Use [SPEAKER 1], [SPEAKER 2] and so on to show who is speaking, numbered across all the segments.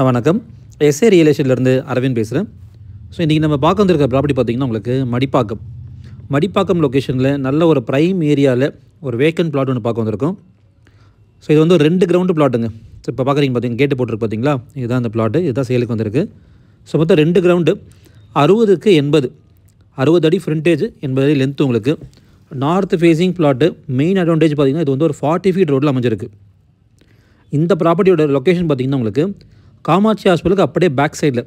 [SPEAKER 1] வணக்கம். S A real எஸ்டேட்லேருந்து Aravind பேசுகிறேன். So இன்றைக்கி நம்ம பார்க்க வந்திருக்க ப்ராப்பர்ட்டி பார்த்திங்கன்னா உங்களுக்கு மடிப்பாக்கம் லொக்கேஷனில் நல்ல ஒரு ப்ரைம் ஏரியாவில் ஒரு வேக்கன்ட் பிளாட் ஒன்று பார்க்க வந்திருக்கோம். ஸோ இது வந்து ஒரு 2 கிரவுண்டு பிளாட்டுங்க. ஸோ இப்போ பார்க்குறீங்க பார்த்தீங்கன்னா கேட்டு போட்டிருக்கு பார்த்தீங்களா, இதுதான் அந்த பிளாட்டு, இதுதான் சேலுக்கு வந்திருக்கு. ஸோ மொத்தம் 2 கிரவுண்டு 60க்கு 80, 60 அடி ஃப்ரண்டேஜ், 80 அடி லென்த்து உங்களுக்கு. North facing plot. Main advantage பார்த்திங்கன்னா இது வந்து ஒரு 40 ஃபீட் ரோட்டில் அமைஞ்சிருக்கு. இந்த ப்ராப்பர்ட்டியோட லொக்கேஷன் பார்த்திங்கன்னா உங்களுக்கு காமாட்சி ஹாஸ்பிட்டலுக்கு அப்படியே பேக் சைடில்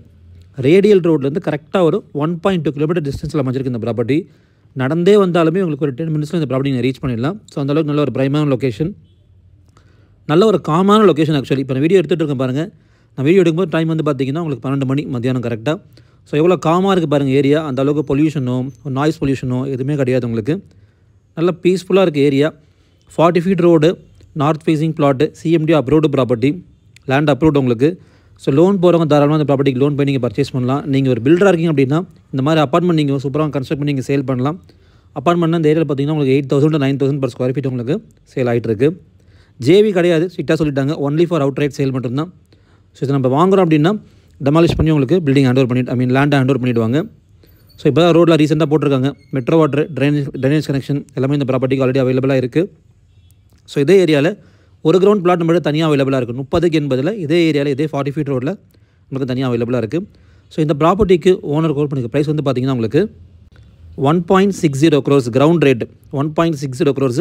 [SPEAKER 1] ரேடியல் ரோட்லேருந்து கரெக்டாக ஒரு 1.2 கிலோமீட்டர் டிஸ்டன்ஸில் அமைஞ்சிருக்கு இந்த ப்ராப்பர்ட்டி. நடந்தே வந்தாலுமே உங்களுக்கு ஒரு 10 மினிட்ஸில் இந்த ப்ராப்பர்ட்டி நீங்கள் ரீச் பண்ணிடலாம். ஸோ அந்தளவுக்கு நல்ல ஒரு பிரைமான லொக்கேஷன், நல்ல ஒரு காமான லொக்கேஷன். ஆக்சுவலி இப்போ நான் வீடியோ எடுத்துகிட்டு இருக்கேன் பாருங்கள். நான் வீடியோ எடுக்கும்போது டைம் வந்து பார்த்திங்கன்னா உங்களுக்கு 12 மணி மத்தியானம் கரெக்டாக. ஸோ எவ்வளோ காமாக இருக்குது பாருங்கள் ஏரியா. அந்த அளவுக்கு பொல்யூஷனோ நாய்ஸ் பொல்யூஷனோ எதுவுமே கிடையாது உங்களுக்கு. நல்ல பீஸ்ஃபுல்லாக இருக்குது area. 40 feet road, north facing plot, CMD approved property, land approved உங்களுக்கு. ஸோ லோன் போகிறவங்க தாராளமாக அந்த ப்ராப்பர்ட்டிக்கு லோன் போய் நீங்கள் பர்ச்சேஸ் பண்ணலாம். நீங்கள் ஒரு பில்டராக இருக்கீங்க அப்படின்னா இந்த மாதிரி அப்பார்ட்மெண்ட் நீங்கள் சூப்பராக கன்ஸ்ட்ரக்ட் பண்ணி நீங்கள் சேல் பண்ணலாம். அப்பார்ட்மெண்ட்னா இந்த ஏரியாவில் பார்த்தீங்கன்னா உங்களுக்கு 8,000 to 9,000 per ஸ்கொயர் ஃபீட் உங்களுக்கு சேல் ஆகிட்டுருக்கு. ஜேவி கிடையாது, ஸ்ட்ரிக்டாக சொல்லிட்டாங்க, only for out right sale மட்டும்தான். ஸோ இதை நம்ம வாங்குகிறோம் அப்படின்னா டெமாலிஷ் பண்ணி உங்களுக்கு பில்டிங் ஹேண்ட் ஓவர் பண்ணிட்டு லேண்டை ஹேண்ட் ஓவர் பண்ணிவிடுவாங்க. ஸோ இப்போ தான் ரோட்டில் ரீசெண்டாக போட்டிருக்காங்க. மெட்ரோ வாட்டர், ட்ரைனேஜ் கனெக்ஷன் எல்லாமே இந்த ப்ராப்பர்ட்டிக்கு ஆல்ரெடி அவைலபிளாக இருக்குது. ஸோ இதே ஏரியாவில் ஒரு கிரவுண்ட் பிளாட் நம்மளுக்கு தனியாக அவைலபிளாக இருக்குது. 30க்கு 80 இதே ஏரியாவில் இதே 40 ஃபீட் ரோட்டில் உங்களுக்கு தனியாக அவைலபிளாக இருக்குது. ஸோ இந்த ப்ராப்பர்ட்டிக்கு ஓனர் கோட் பண்ணிக்க ப்ரைஸ் வந்து பார்த்திங்கன்னா உங்களுக்கு 1.60 crores கிரவுண்ட் ரேட்டு. 1.60 crores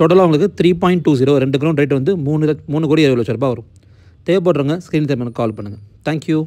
[SPEAKER 1] டோட்டலாக உங்களுக்கு 3.20, 2 கிரவுண்ட் ரேட் வந்து 3 கோடி 70 லட்ச ரூபாய் வரும். தேவைப்படுறவங்க ஸ்க்ரீன் டைம் கால் பண்ணுங்கள். தேங்க்யூ.